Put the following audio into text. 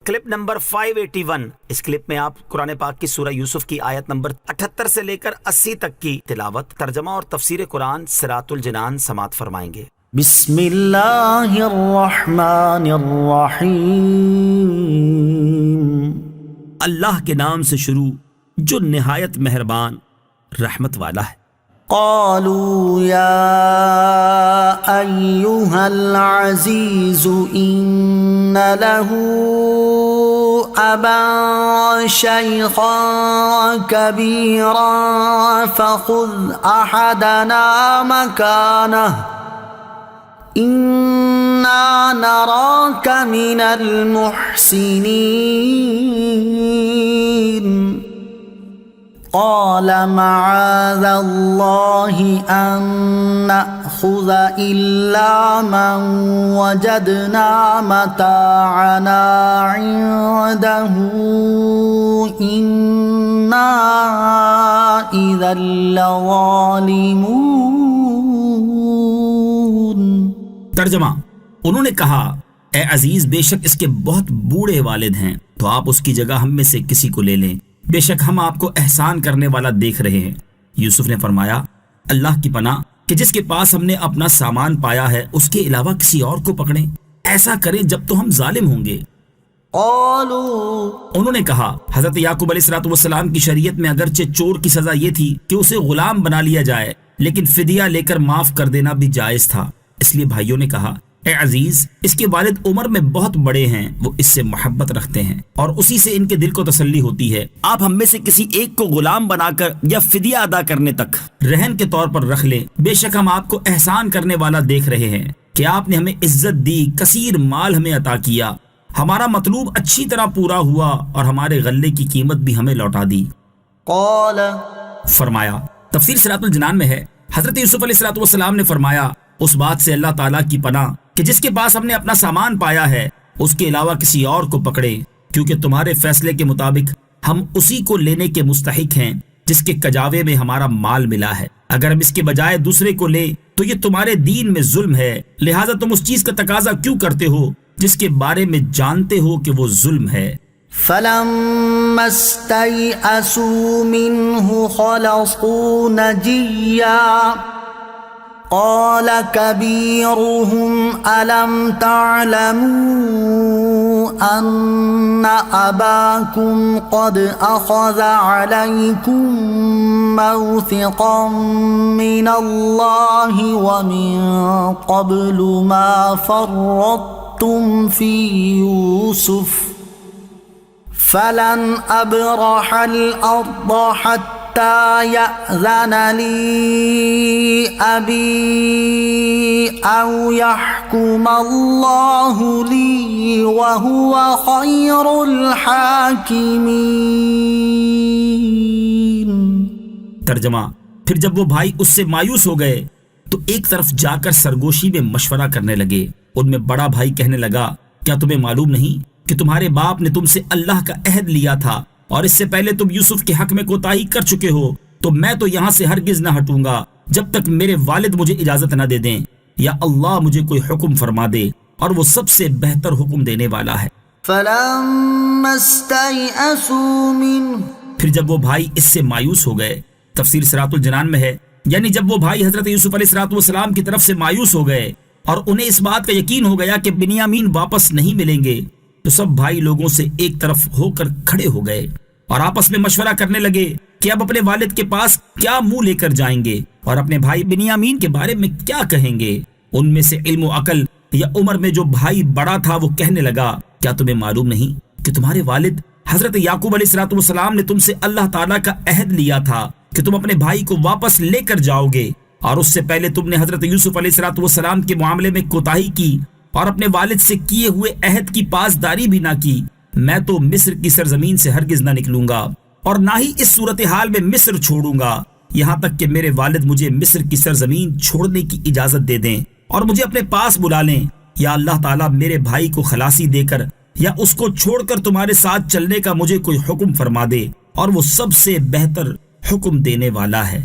Clip number 581। इस clip में आप कुरान पाक की सूरह यूसुफ की आयत नंबर 78 से लेकर 80 तक की तिलावत, तर्जमा और तफसीर कुरान सिरातुल जिनान समात फरमाएंगे। बिस्मिल्लाहिर्रहमानिर्रहीम। अल्लाह के नाम से शुरू जो निहायत मेहरबान रहमत वाला है। क़ालू या अय्युहल अज़ीज़ु इन्न लहू अबन शैख़न कबीरन फ़ख़ुज़ अहदना मकानह इन्ना नराक मिनल मुहसिनीन। قال معاذ الله أن نأخذ إلا من وجدنا متاعنا عنده إنا إذا لظالمون۔ तर्जमा, उन्होंने कहा, ए अजीज, बेशक इसके बहुत बूढ़े वालिद हैं, तो आप उसकी जगह हम में से किसी को ले लें, बेशक हम आपको एहसान करने वाला देख रहे हैं। यूसुफ ने फरमाया, अल्लाह की पनाह कि जिसके पास हमने अपना सामान पाया है उसके अलावा किसी और को पकड़ें, ऐसा करें जब तो हम जालिम होंगे। उन्होंने कहा, हजरत याकूब अलैहिस्सलाम की शरीयत में अगरचे चोर की सजा ये थी कि उसे गुलाम बना लिया जाए, लेकिन फिदिया लेकर माफ कर देना भी जायज था। इसलिए भाइयों ने कहा, ए अजीज, इसके वालिद उम्र में बहुत बड़े हैं, वो इससे मोहब्बत रखते हैं और उसी से इनके दिल को तसल्ली होती है। आप हम में से किसी एक को गुलाम बनाकर या फिदिया अदा करने तक रहन के तौर पर रख लें, बेशक हम आपको एहसान करने वाला देख रहे हैं कि आपने हमें इज्जत दी, कसीर माल हमें अता किया, हमारा मतलूब अच्छी तरह पूरा हुआ और हमारे गल्ले की कीमत भी हमें लौटा दी। फरमाया, तफसीर सिरातुल जिनान में है, हजरत यूसुफ अलैहिस्सलाम ने फरमाया, उस बात से अल्लाह ताला की पनाह कि जिसके पास हमने अपना सामान पाया है उसके अलावा किसी और को पकड़े, क्योंकि तुम्हारे फैसले के मुताबिक हम उसी को लेने के मुस्तहिक हैं जिसके कजावे में हमारा माल मिला है। अगर हम इसके बजाय दूसरे को ले तो ये तुम्हारे दीन में जुल्म है, लिहाजा तुम उस चीज का तकाजा क्यों करते हो जिसके बारे में जानते हो कि वो जुल्म है। फलम्मा इस्तयअसू मिन्हु खलसू नजिया قال كبيرهم ألم تعلموا أن أباكم قد أخذ عليكم موثقا من الله ومن قبل ما فرطتم في يوسف فلن أبرح الأرض حتى يأذن لي أبي أو يحكم الله لي وهو خير الحاكمين۔ तर्जमा, फिर जब वो भाई उससे मायूस हो गए तो एक तरफ जाकर सरगोशी में मशवरा करने लगे। उनमें बड़ा भाई कहने लगा, क्या तुम्हें मालूम नहीं कि तुम्हारे बाप ने तुमसे अल्लाह का अहद लिया था और इससे पहले तुम यूसुफ के हक में कोताही कर चुके हो, तो मैं तो यहाँ से हरगिज न हटूंगा जब तक मेरे वालिद मुझे इजाजत न दे दें या अल्लाह मुझे कोई हुक्म फरमा दे, और वो सबसे बेहतर हुक्म देने वाला है। फिर जब वो भाई इससे मायूस हो गए, तफसीर सिरातुल जिनान में है, यानी जब वो भाई हजरत यूसुफ अलैहिस्सलाम की तरफ से मायूस हो गए और उन्हें इस बात का यकीन हो गया कि बिन्यामीन वापस नहीं मिलेंगे, तो सब भाई लोगों से एक तरफ होकर खड़े हो गए और आपस में मशवरा करने लगे कि अब अपने वालिद के पास क्या मुंह लेकर जाएंगे और अपने भाई बिन्यामीन के बारे में क्या कहेंगे। उनमें से इल्म अकल या उम्र में जो भाई बड़ा था वो कहने लगा, क्या तुम्हें मालूम नहीं कि तुम्हारे वालिद हजरत याकूब अलैहिस्सलाम ने तुमसे अल्लाह ताला का अहद लिया था कि तुम अपने भाई को वापस लेकर जाओगे, और उससे पहले तुमने हजरत यूसुफ अलैहिस्सलाम के मामले में कोताही की और अपने वालिद से किए हुए अहद की पासदारी भी ना की। मैं तो मिस्र की सरजमीन से हरगिज ना निकलूंगा और ना ही इस सूरत हाल में मिस्र छोड़ूंगा, यहाँ तक कि मेरे वालिद मुझे मिस्र की सरजमीन छोड़ने की इजाजत दे दें और मुझे अपने पास बुला लें, या अल्लाह ताला मेरे भाई को खलासी देकर या उसको छोड़कर तुम्हारे साथ चलने का मुझे कोई हुक्म फरमा दे, और वो सबसे बेहतर हुक्म देने वाला है।